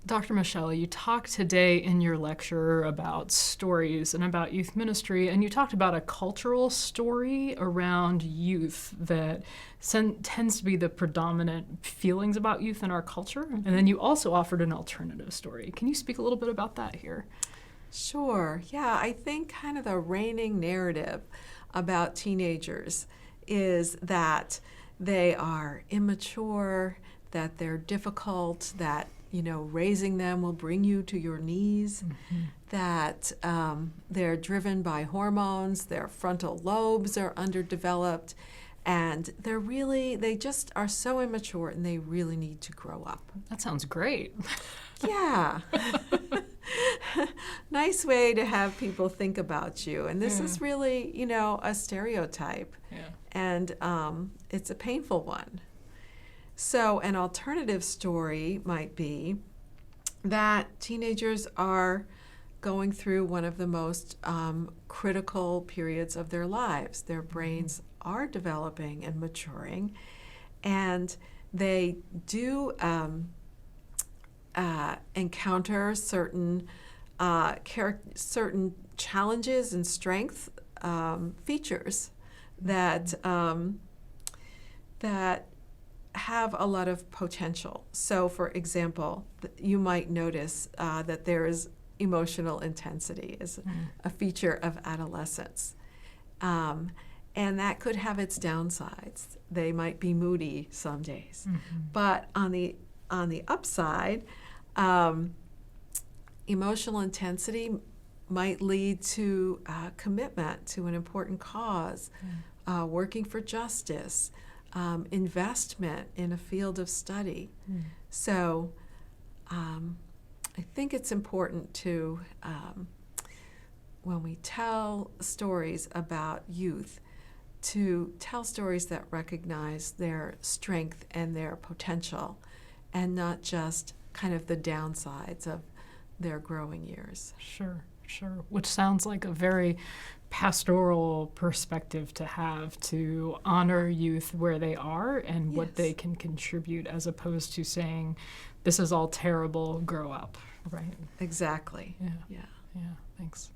Dr. Moschella, you talked today in your lecture about stories and about youth ministry, and you talked about a cultural story around youth that tends to be the predominant feelings about youth in our culture. And then you also offered an alternative story. Can you speak a little bit about that here? Sure. Yeah, I think kind of the reigning narrative about teenagers is that they are immature, that they're difficult, that raising them will bring you to your knees, that they're driven by hormones, their frontal lobes are underdeveloped, and they just are so immature and they really need to grow up. That sounds great. Yeah. Nice way to have people think about you. And this is really, a stereotype. Yeah. And it's a painful one. So an alternative story might be that teenagers are going through one of the most critical periods of their lives. Their brains are developing and maturing, and they do encounter certain challenges and strength features that have a lot of potential. So, for example, you might notice that there is emotional intensity is a feature of adolescence. And that could have its downsides. They might be moody some days. But on the upside, emotional intensity might lead to commitment to an important cause, working for justice, investment in a field of study. So I think it's important to, when we tell stories about youth, to tell stories that recognize their strength and their potential, and not just kind of the downsides of their growing years. Sure. Which sounds like a very pastoral perspective to have, to honor youth where they are and what they can contribute, as opposed to saying, this is all terrible, grow up, right? Exactly. Yeah, thanks.